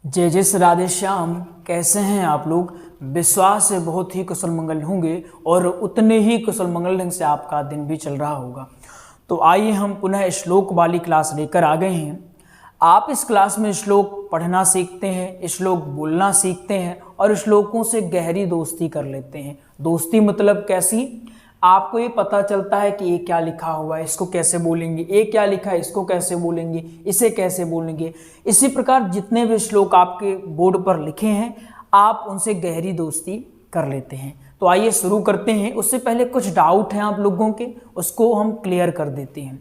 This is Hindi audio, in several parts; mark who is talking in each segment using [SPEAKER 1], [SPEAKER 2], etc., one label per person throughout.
[SPEAKER 1] जय जय श्री राधे श्याम। कैसे हैं आप लोग? विश्वास है बहुत ही कुशल मंगल होंगे और उतने ही कुशल मंगल ढंग से आपका दिन भी चल रहा होगा। तो आइए हम पुनः श्लोक वाली क्लास लेकर आ गए हैं। आप इस क्लास में श्लोक पढ़ना सीखते हैं, श्लोक बोलना सीखते हैं और श्लोकों से गहरी दोस्ती कर लेते हैं। दोस्ती मतलब कैसी? आपको ये पता चलता है कि ये क्या लिखा हुआ है, इसको कैसे बोलेंगे, ये क्या लिखा है, इसको कैसे बोलेंगे, इसे कैसे बोलेंगे। इसी प्रकार जितने भी श्लोक आपके बोर्ड पर लिखे हैं आप उनसे गहरी दोस्ती कर लेते हैं। तो आइए शुरू करते हैं। उससे पहले कुछ डाउट हैं आप लोगों के, उसको हम क्लियर कर देते हैं।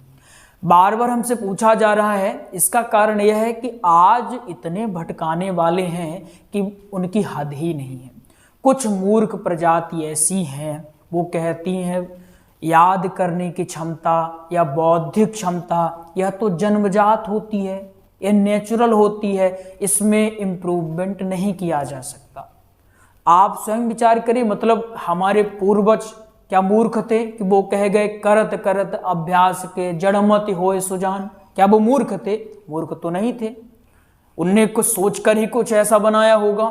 [SPEAKER 1] बार बार हमसे पूछा जा रहा है, इसका कारण यह है कि आज इतने भटकाने वाले हैं कि उनकी हद ही नहीं है। कुछ मूर्ख प्रजाति ऐसी हैं, वो कहती हैं याद करने की क्षमता या बौद्धिक क्षमता यह तो जन्मजात होती है, यह नेचुरल होती है, इसमें इम्प्रूवमेंट नहीं किया जा सकता। आप स्वयं विचार करिए, मतलब हमारे पूर्वज क्या मूर्ख थे कि वो कह गए करत करत अभ्यास के जड़मति होए सुजान? क्या वो मूर्ख थे? मूर्ख तो नहीं थे, उनने कुछ सोचकर ही कुछ ऐसा बनाया होगा।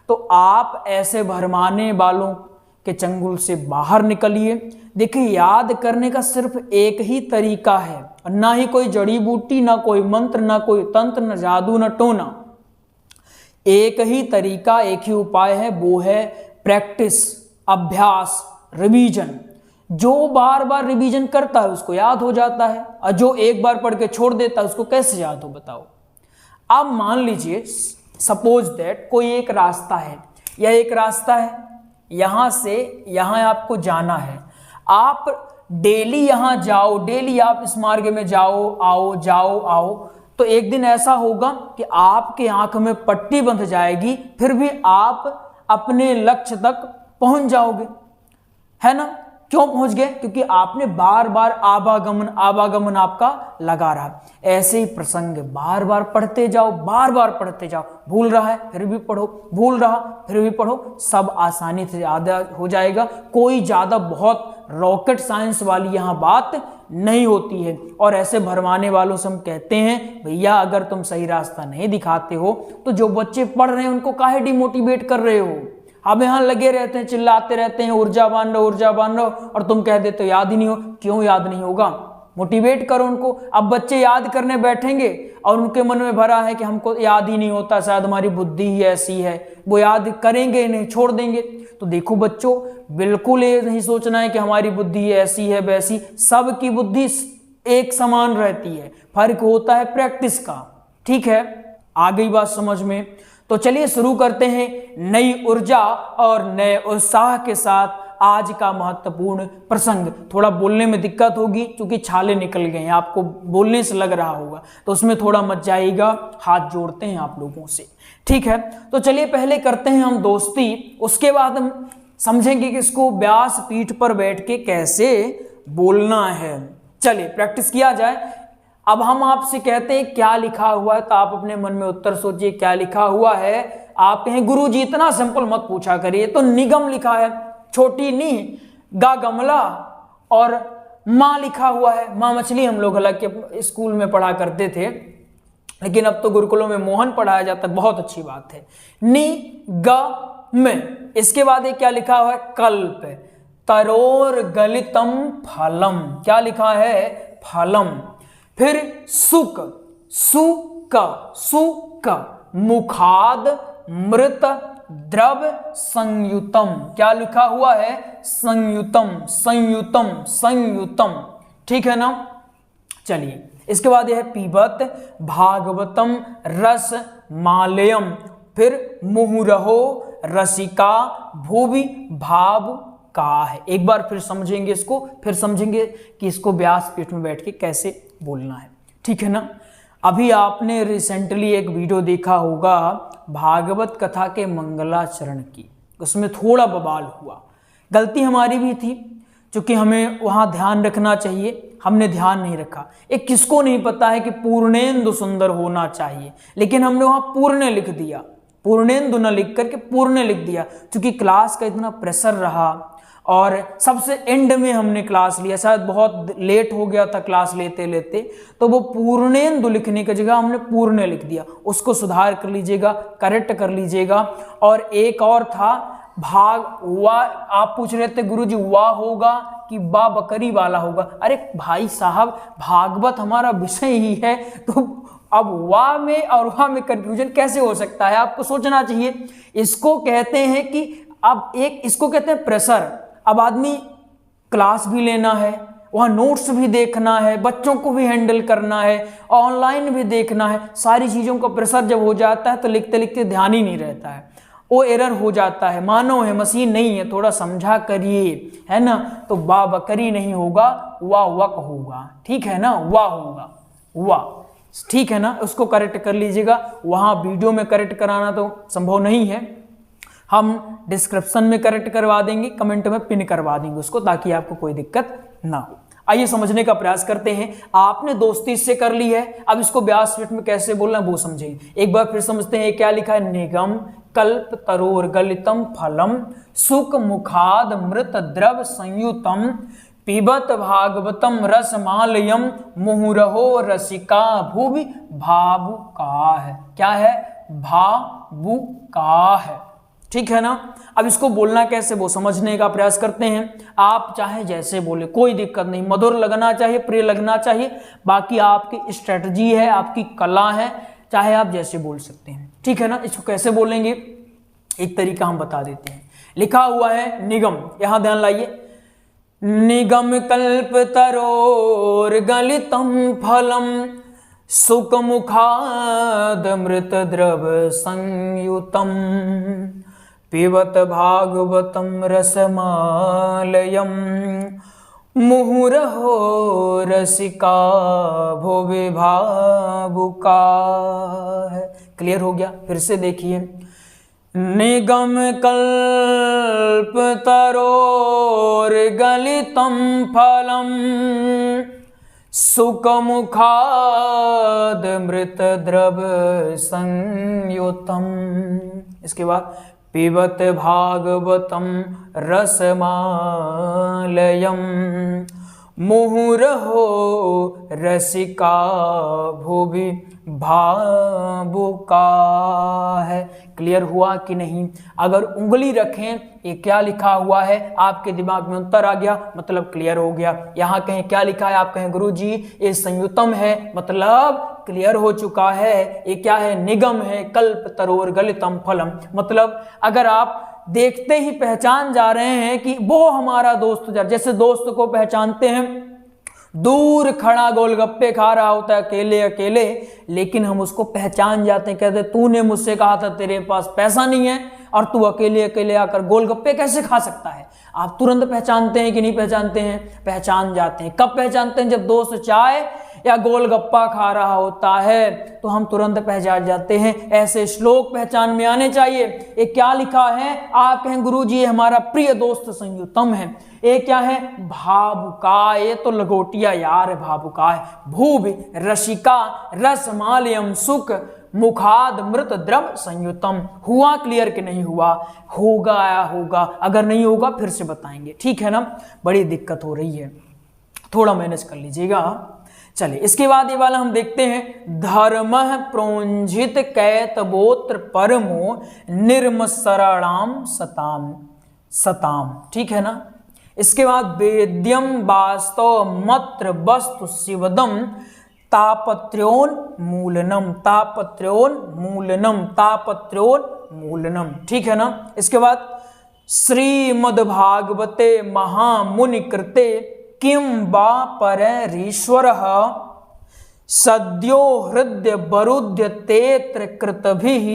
[SPEAKER 1] तो आप ऐसे भरमाने वालों के चंगुल से बाहर निकलिए। देखिए, याद करने का सिर्फ एक ही तरीका है, ना ही कोई जड़ी बूटी, ना कोई मंत्र, ना कोई तंत्र, ना जादू, ना टोना। एक ही तरीका, एक ही उपाय है, वो है प्रैक्टिस, अभ्यास, रिवीजन। जो बार बार रिवीजन करता है उसको याद हो जाता है, और जो एक बार पढ़ के छोड़ देता है उसको कैसे याद हो बताओ। अब मान लीजिए सपोज दैट कोई एक रास्ता है, यह एक रास्ता है, यहां से यहां आपको जाना है। आप डेली यहां जाओ, डेली आप इस मार्ग में जाओ आओ जाओ आओ, तो एक दिन ऐसा होगा कि आपकी आंख में पट्टी बंध जाएगी, फिर भी आप अपने लक्ष्य तक पहुंच जाओगे, है ना? क्यों पहुंच गए? क्योंकि आपने बार बार आवागमन आपका लगा रहा। ऐसे ही प्रसंग बार बार पढ़ते जाओ, बार बार पढ़ते जाओ। भूल रहा है फिर भी पढ़ो, भूल रहा फिर भी पढ़ो, सब आसानी से याद हो जाएगा। कोई ज्यादा बहुत रॉकेट साइंस वाली यहाँ बात नहीं होती है। और ऐसे भरमाने वालों से हम कहते हैं, भैया अगर तुम सही रास्ता नहीं दिखाते हो तो जो बच्चे पढ़ रहे हैं उनको काहे डिमोटिवेट कर रहे हो? अब यहाँ लगे रहते हैं, चिल्लाते रहते हैं ऊर्जा बांध लो, ऊर्जा बांध लो, और तुम कह देते हो याद ही नहीं हो। क्यों याद नहीं होगा? मोटिवेट करो उनको। अब बच्चे याद करने बैठेंगे और उनके मन में भरा है कि हमको याद ही नहीं होता, शायद हमारी बुद्धि ही ऐसी है, वो याद करेंगे नहीं, छोड़ देंगे। तो देखो बच्चों, बिल्कुल ये नहीं सोचना है कि हमारी बुद्धि ऐसी है वैसी। सबकी बुद्धि एक समान रहती है, फर्क होता है प्रैक्टिस का। ठीक है, आ गई बात समझ में? तो चलिए शुरू करते हैं नई ऊर्जा और नए उत्साह के साथ आज का महत्वपूर्ण प्रसंग। थोड़ा बोलने में दिक्कत होगी क्योंकि छाले निकल गए हैं, आपको बोलने से लग रहा होगा, तो उसमें थोड़ा मत जाइएगा। हाथ जोड़ते हैं आप लोगों से, ठीक है? तो चलिए पहले करते हैं हम दोस्ती, उसके बाद हम समझेंगे कि इसको व्यास पीठ पर बैठ के कैसे बोलना है। चलिए प्रैक्टिस किया जाए। अब हम आपसे कहते हैं क्या लिखा हुआ है, तो आप अपने मन में उत्तर सोचिए क्या लिखा हुआ है। आप कहें गुरुजी इतना सिंपल मत पूछा करिए, तो निगम लिखा है, छोटी नी गा गमला और माँ लिखा हुआ है। माँ मछली हम लोग हालांकि स्कूल में पढ़ा करते थे, लेकिन अब तो गुरुकुलों में मोहन पढ़ाया जाता है, बहुत अच्छी बात है। नी ग में इसके बाद एक क्या लिखा हुआ है? कल्प, तरोर गलितम फलम, क्या लिखा है? फलम। फिर सुक, सुक मुखाद मृत द्रव संयुतम, क्या लिखा हुआ है? संयुतम, संयुतम, संयुतम। ठीक है ना? चलिए इसके बाद यह है पीबत भागवतम रस मालयम। फिर मुहुरहो रसिका भूवि भाव का है। एक बार फिर समझेंगे इसको, फिर समझेंगे कि इसको व्यास पीठ में बैठ के कैसे बोलना है। ठीक है ना? अभी आपने रिसेंटली एक वीडियो देखा होगा भागवत कथा के मंगलाचरण की, उसमें थोड़ा बवाल हुआ। गलती हमारी भी थी, क्योंकि हमें वहाँ ध्यान रखना चाहिए, हमने ध्यान नहीं रखा। एक किसको नहीं पता है कि पूर्णेंदु सुंदर होना चाहिए, लेकिन हमने वहाँ पूर्ण लिख दिया, पूर्णेंदु न लिख करके पूर्ण लिख दिया। क्योंकि क्लास का इतना प्रेशर रहा और सबसे एंड में हमने क्लास लिया, शायद बहुत लेट हो गया था क्लास लेते लेते, तो वो पूर्णेंदु लिखने की जगह हमने पूर्ण लिख दिया, उसको सुधार कर लीजिएगा, करेक्ट कर लीजिएगा। और एक और था भाग वा, आप पूछ रहे थे गुरुजी वा होगा कि बा बकरी वाला होगा। अरे भाई साहब, भागवत हमारा विषय ही है, तो अब वा में और वा में कंफ्यूजन कैसे हो सकता है, आपको सोचना चाहिए। इसको कहते हैं कि अब इसको कहते हैं प्रेशर। अब आदमी क्लास भी लेना है, वहाँ नोट्स भी देखना है, बच्चों को भी हैंडल करना है, ऑनलाइन भी देखना है, सारी चीज़ों का प्रेशर जब हो जाता है तो लिखते लिखते ध्यान ही नहीं रहता है, वो एरर हो जाता है। मानव है, मशीन नहीं है, थोड़ा समझा करिए, है ना। तो बा बकरी नहीं होगा, वाह वक होगा, ठीक है ना, वाह होगा, वाह, ठीक है ना। उसको करेक्ट कर लीजिएगा, वहाँ वीडियो में करेक्ट कराना तो संभव नहीं है, हम डिस्क्रिप्शन में करेक्ट करवा देंगे, कमेंट में पिन करवा देंगे उसको, ताकि आपको कोई दिक्कत ना हो। आइए समझने का प्रयास करते हैं। आपने दोस्ती इससे कर ली है, अब इसको व्यासपीठ में कैसे बोलना है वो समझेंगे। एक बार फिर समझते हैं क्या लिखा है। निगम कल्प तरोर गलितम फलम सुख मुखाद मृत द्रव संयुतम पिबत भागवतम रसमालयम मुहुरहो रसिका भुवि भावुका है। क्या है? भावुका है, ठीक है ना। अब इसको बोलना कैसे वो समझने का प्रयास करते हैं। आप चाहे जैसे बोले, कोई दिक्कत नहीं, मधुर लगना चाहिए, प्रिय लगना चाहिए, बाकी आपकी स्ट्रेटजी है, आपकी कला है, चाहे आप जैसे बोल सकते हैं, ठीक है ना। इसको कैसे बोलेंगे एक तरीका हम बता देते हैं। लिखा हुआ है निगम, यहां ध्यान लाइए। निगम कल्प तरोर गलितम फलम सुख मुखाद मृत द्रव संयुतम पिबत भागवतम रसमालयम मुहुरहो रसिका भुवि भावुका है। क्लियर हो गया? फिर से देखिए। निगम कल्प तरोर गलितम फलम सुख मुखाद मृत द्रव संयुतम। इसके बाद पिबत भागवतम रसमालयम मुहुरहो रसिका भुवि भावुका है। क्लियर हुआ कि नहीं? अगर उंगली रखें, ये क्या लिखा हुआ है, आपके दिमाग में उत्तर आ गया, मतलब क्लियर हो गया। यहाँ कहें क्या लिखा है, आप कहें गुरुजी ये संयुतम है, मतलब क्लियर हो चुका है। ये क्या है? निगम है। कल्प तरोर गलितम फलम, मतलब अगर आप देखते ही पहचान जा रहे हैं कि वो हमारा दोस्त, जैसे दोस्त को पहचानते हैं, दूर खड़ा गोलगप्पे खा रहा होता है अकेले अकेले, लेकिन हम उसको पहचान जाते हैं, कहते तूने मुझसे कहा था तेरे पास पैसा नहीं है और तू अकेले अकेले आकर गोलगप्पे कैसे खा सकता है। आप तुरंत पहचानते हैं कि नहीं पहचानते हैं? पहचान जाते हैं। कब पहचानते हैं? जब दोस्त चाय या गोलगप्पा खा रहा होता है तो हम तुरंत पहचान जाते हैं। ऐसे श्लोक पहचान में आने चाहिए। ये क्या लिखा है? आप कहें गुरुजी ये हमारा प्रिय दोस्त संयुतम है। ये क्या है? भावुका। ये तो लगोटिया यार, भावुका है। भुवि रसिका रसमालयम सुख मुखाद मृत द्रव संयुतम। हुआ क्लियर कि नहीं हुआ? होगा या होगा? अगर नहीं होगा फिर से बताएंगे, ठीक है ना। बड़ी दिक्कत हो रही है, थोड़ा मैनेज कर लीजिएगा। चलिए इसके बाद ये वाला हम देखते हैं। धर्म प्रोंजित कैतवोत्र परमो निर्मसरणाम सताम सताम, ठीक है ना। इसके बाद वेद्यम वास्तव मत्र वस्तु शिवदम तापत्र्योन मूलनम तापत्र्योन मूलनम तापत्र्योन मूलनम, ठीक है ना। इसके बाद श्रीमद्भागवते महामुनि कृते किम वा पररीश्वरः सद्यो हृदय वरुद्य तेत्र कृतभिः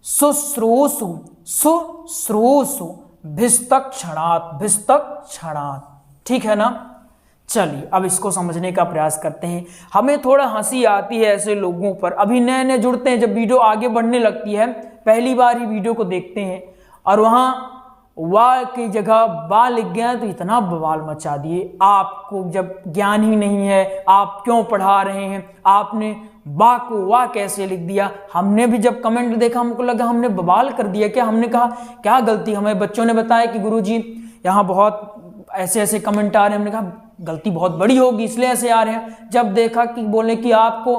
[SPEAKER 1] शुश्रूषु शुश्रूषु भिस्तक क्षणात्, ठीक है ना। चलिए अब इसको समझने का प्रयास करते हैं। हमें थोड़ा हंसी आती है ऐसे लोगों पर, अभी नए नए जुड़ते हैं, जब वीडियो आगे बढ़ने लगती है पहली बार ही वीडियो को देखते हैं और वहाँ वाह की जगह बा लिख गया तो इतना बवाल मचा दिए। आपको जब ज्ञान ही नहीं है, आप क्यों पढ़ा रहे हैं? आपने बा को वाह कैसे लिख दिया? हमने भी जब कमेंट देखा हमको लगा हमने बवाल कर दिया क्या? हमने कहा क्या गलती? हमें बच्चों ने बताया कि गुरुजी यहाँ बहुत ऐसे ऐसे कमेंट आ रहे हैं। हमने कहा गलती बहुत बड़ी होगी इसलिए ऐसे आ रहे हैं। जब देखा कि बोले कि आपको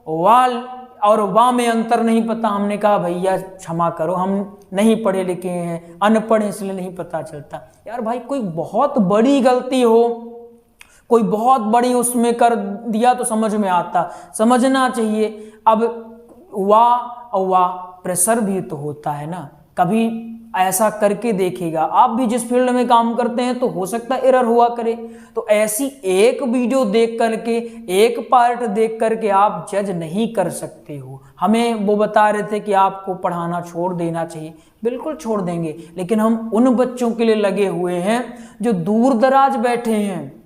[SPEAKER 1] वाल और वाह में अंतर नहीं पता, हमने कहा भैया क्षमा करो, हम नहीं पढ़े लिखे हैं, अनपढ़ हैं, इसलिए नहीं पता चलता। यार भाई कोई बहुत बड़ी गलती हो, कोई बहुत बड़ी उसमें कर दिया तो समझ में आता, समझना चाहिए। अब वाह और वाह प्रेशर भी तो होता है ना, कभी ऐसा करके देखिएगा। आप भी जिस फील्ड में काम करते हैं तो हो सकता है एरर हुआ करे, तो ऐसी एक वीडियो देख करके, एक पार्ट देख करके आप जज नहीं कर सकते हो। हमें वो बता रहे थे कि आपको पढ़ाना छोड़ देना चाहिए, बिल्कुल छोड़ देंगे, लेकिन हम उन बच्चों के लिए लगे हुए हैं जो दूर दराज बैठे हैं,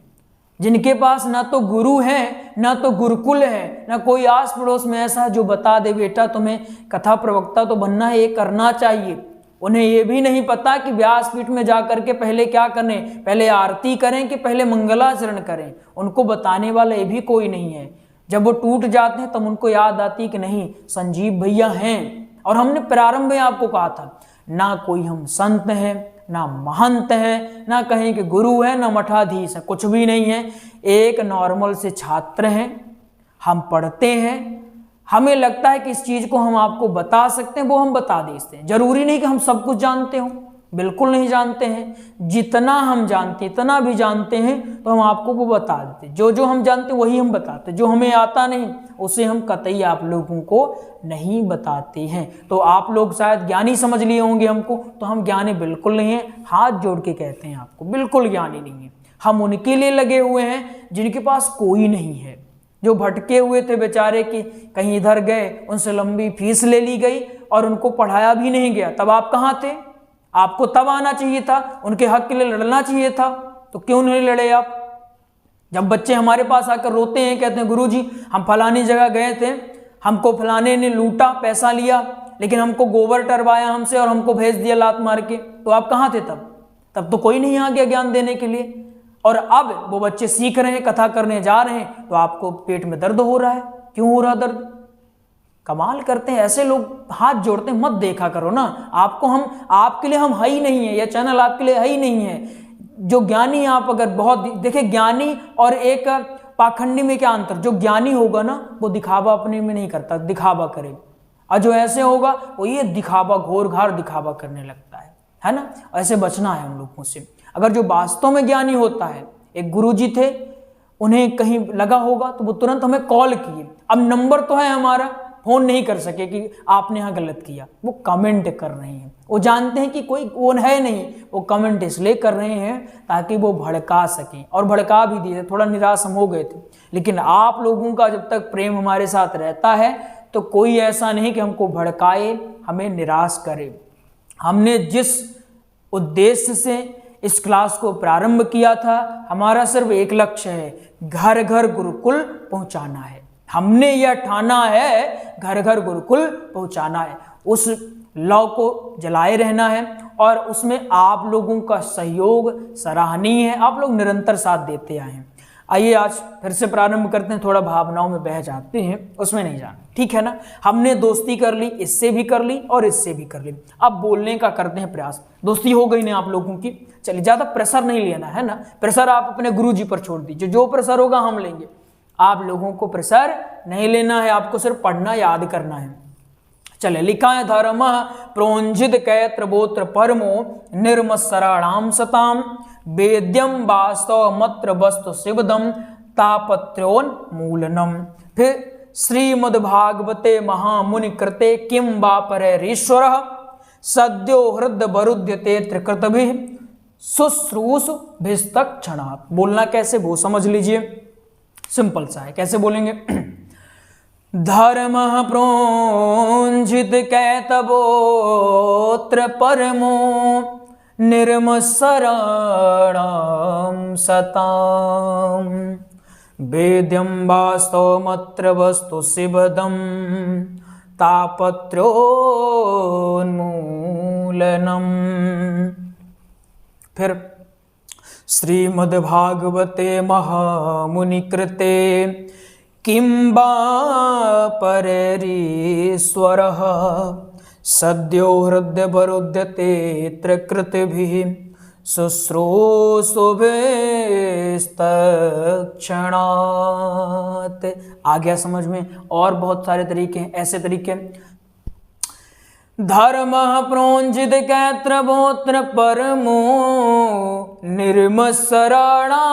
[SPEAKER 1] जिनके पास ना तो गुरु है, ना तो गुरुकुल है, ना कोई आस पड़ोस में ऐसा जो बता दे बेटा तुम्हें कथा प्रवक्ता तो बनना है, ये करना चाहिए। उन्हें ये भी नहीं पता कि व्यासपीठ में जाकर के पहले क्या करें, पहले आरती करें कि पहले मंगलाचरण करें। उनको बताने वाला ये भी कोई नहीं है। जब वो टूट जाते हैं तब उनको याद आती कि नहीं संजीव भैया हैं। और हमने प्रारंभ में आपको कहा था, ना कोई हम संत हैं, ना महंत है, ना कहीं के गुरु है, ना मठाधीश है, कुछ भी नहीं है। एक नॉर्मल से छात्र हैं, हम पढ़ते हैं, हमें लगता है कि इस चीज को हम आपको बता सकते हैं, वो हम बता देते हैं। जरूरी नहीं कि हम सब कुछ जानते हो, बिल्कुल नहीं जानते हैं। जितना हम जानते, इतना भी जानते हैं तो हम आपको वो बता देते। जो जो हम जानते वही हम बताते, जो हमें आता नहीं उसे हम कतई आप लोगों को नहीं बताते हैं। तो आप लोग शायद ज्ञानी समझ लिए होंगे हमको, तो हम ज्ञानी बिल्कुल नहीं है। हाथ जोड़ के कहते हैं आपको, बिल्कुल ज्ञानी नहीं है। हम उनके लिए लगे हुए हैं जिनके पास कोई नहीं है, जो भटके हुए थे बेचारे, कि कहीं इधर गए, उनसे लंबी फीस ले ली गई और उनको पढ़ाया भी नहीं गया। तब आप कहाँ थे? आपको तब आना चाहिए था, उनके हक के लिए लड़ना चाहिए था, तो क्यों नहीं लड़े आप? जब बच्चे हमारे पास आकर रोते हैं, कहते हैं गुरुजी हम फलानी जगह गए थे, हमको फलाने ने लूटा, पैसा लिया, लेकिन हमको गोबर टरवाया हमसे और हमको भेज दिया लात मार के, तो आप कहाँ थे तब? तब तो कोई नहीं आ गया ज्ञान देने के लिए। और अब वो बच्चे सीख रहे हैं, कथा करने जा रहे हैं, तो आपको पेट में दर्द हो रहा है। क्यों हो रहा दर्द? कमाल करते हैं ऐसे लोग, हाथ जोड़ते हैं। मत देखा करो ना, आपको हम, आपके लिए हम है ही नहीं है, यह चैनल आपके लिए है ही नहीं है। जो ज्ञानी, आप अगर बहुत देखिए, ज्ञानी और एक पाखंडी में क्या अंतर? जो ज्ञानी होगा ना वो दिखावा अपने में नहीं करता, दिखावा करे, और जो ऐसे होगा वो ये दिखावा, घोर घार दिखावा करने लगता है ना। ऐसे बचना है उन लोगों से। अगर जो वास्तव में ज्ञानी होता है, एक गुरुजी थे, उन्हें कहीं लगा होगा तो वो तुरंत हमें कॉल किए। अब नंबर तो है हमारा, फोन नहीं कर सके कि आपने यहाँ गलत किया, वो कमेंट कर रहे हैं। वो जानते हैं कि कोई कौन है नहीं, वो कमेंट इसलिए कर रहे हैं ताकि वो भड़का सकें, और भड़का भी दिए। थोड़ा निराश हम हो गए थे, लेकिन आप लोगों का जब तक प्रेम हमारे साथ रहता है तो कोई ऐसा नहीं कि हमको भड़काए, हमें निराश करे। हमने जिस उद्देश्य से इस क्लास को प्रारंभ किया था, हमारा सिर्फ एक लक्ष्य है, घर घर गुरुकुल पहुंचाना है। हमने यह ठाना है, घर घर गुरुकुल पहुंचाना है। उस लौ को जलाए रहना है, और उसमें आप लोगों का सहयोग सराहनीय है। आप लोग निरंतर साथ देते आए हैं। आइए आज फिर से प्रारंभ करते हैं। थोड़ा भावनाओं में बह जाते हैं, उसमें नहीं जाना, ठीक है ना। हमने दोस्ती कर ली, इससे भी कर ली और इससे भी कर ली। अब बोलने का करते हैं प्रयास। दोस्ती हो गई ना आप लोगों की, चलिए ज़्यादा प्रेशर नहीं लेना है ना। प्रेशर आप अपने गुरुजी पर छोड़ दीजिए, जो प्रेशर होगा हम लेंगे। आप लोगों को प्रेशर नहीं लेना है, आपको सिर्फ पढ़ना याद करना है। चले, लिखा है धर्म प्रोंजित कैत्र बोत्र परमो निर्मत्सराणाम सताम वेद्यम वास्तव मत्र वस्तु शिवदम तापत्रोन्मूलनम। फिर श्रीमद्भागवते महामुनि कृते किम वा परेरीश्वर सद्यो हृदय वरुध्यते त्रिकृतभिः शुश्रूषु भिस्तक्षणात्। बोलना कैसे वो समझ लीजिए, सिंपल सा है। कैसे बोलेंगे? धर्म प्रोंजित कैतवोत्र परमो निर्मत्सराणां सतां वेद्यं वास्तवमत्र वस्तु शिवदं तापत्रोन्मूलनम्। फिर श्रीमद्भागवते महामुनि कृते किं वा परेरीश्वरः सद्यो हृदय वरुध्यते त्रिकृतिभिः शुश्रूषुभिस्तक्षणात्। आ गया समझ में? और बहुत सारे तरीके हैं, ऐसे तरीके धर्मः प्रोञ्जित कैत्रभोत्र परमो निर्मत्सराणां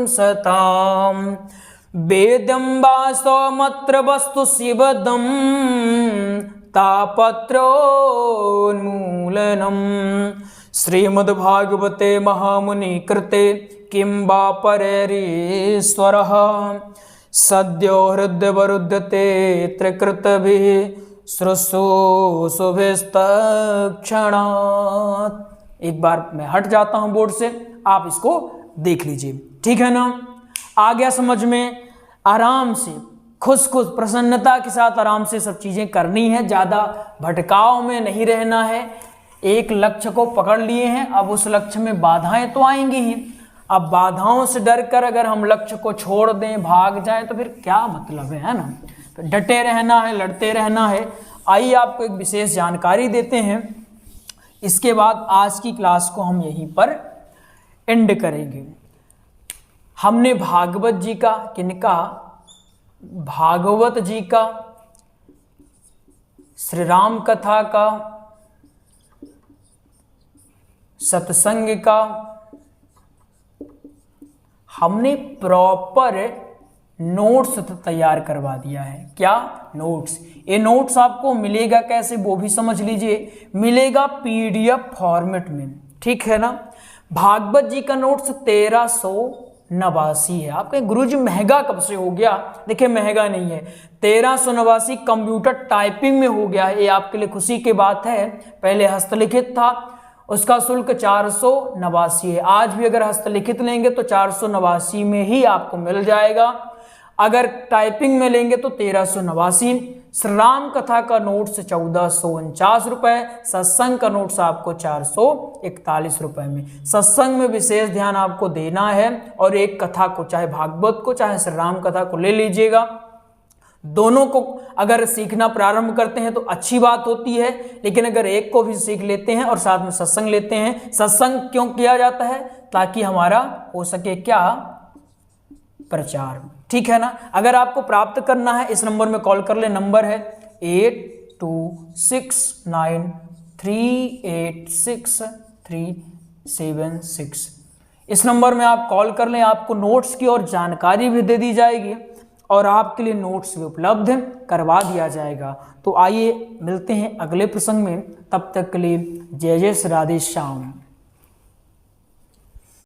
[SPEAKER 1] सताम् वेद्यं वास्तवमत्र वस्तु शिवदं तापत्रोन्मूलनम् श्रीमद्भागवते महामुनि कृते किं वा परैरीश्वरः सद्यो हृदयवरुध्यते त्रिकृतभिः शुश्रूषुभिस्तक्षणात्। एक बार मैं हट जाता हूं बोर्ड से, आप इसको देख लीजिए, ठीक है ना? आ गया समझ में? आराम से खुश प्रसन्नता के साथ आराम से सब चीजें करनी है, ज्यादा भटकाव में नहीं रहना है। एक लक्ष्य को पकड़ लिए हैं, अब उस लक्ष्य में बाधाएं तो आएंगी ही। अब बाधाओं से डर कर अगर हम लक्ष्य को छोड़ दें, भाग जाएं, तो फिर क्या मतलब है ना? तो डटे रहना है, लड़ते रहना है। आइए आपको एक विशेष जानकारी देते हैं, इसके बाद आज की क्लास को हम यहीं पर एंड करेंगे। हमने भागवत जी का, किनका? भागवत जी का, श्री राम कथा का, सत्संग का हमने प्रॉपर नोट्स तैयार करवा दिया है। क्या? नोट्स। ये नोट्स आपको मिलेगा कैसे वो भी समझ लीजिए, मिलेगा पीडीएफ फॉर्मेट में, ठीक है ना? भागवत जी का नोट्स 1389 है। आप कहें गुरुजी महंगा कब से हो गया? देखिए महंगा नहीं है, 1389 कंप्यूटर टाइपिंग में हो गया है। ये आपके लिए खुशी की बात है। पहले हस्तलिखित था, उसका शुल्क 489 है। आज भी अगर हस्तलिखित लेंगे तो 489 में ही आपको मिल जाएगा, अगर टाइपिंग में लेंगे तो 1389। श्री राम कथा का नोट्स 1449 रुपए, सत्संग का नोट्स आपको 441 रुपए में। सत्संग में विशेष ध्यान आपको देना है, और एक कथा को, चाहे भागवत को चाहे श्री राम कथा को ले लीजिएगा। दोनों को अगर सीखना प्रारंभ करते हैं तो अच्छी बात होती है, लेकिन अगर एक को भी सीख लेते हैं और साथ में सत्संग लेते हैं, सत्संग क्यों किया जाता है? ताकि हमारा हो सके क्या? प्रचार, ठीक है ना? अगर आपको प्राप्त करना है इस नंबर में कॉल कर ले, नंबर है 8269386376। इस नंबर में आप कॉल कर लें, आपको नोट्स की और जानकारी भी दे दी जाएगी और आपके लिए नोट्स भी उपलब्ध करवा दिया जाएगा। तो आइए मिलते हैं अगले प्रसंग में, तब तक के लिए जय जय श्री राधे श्याम।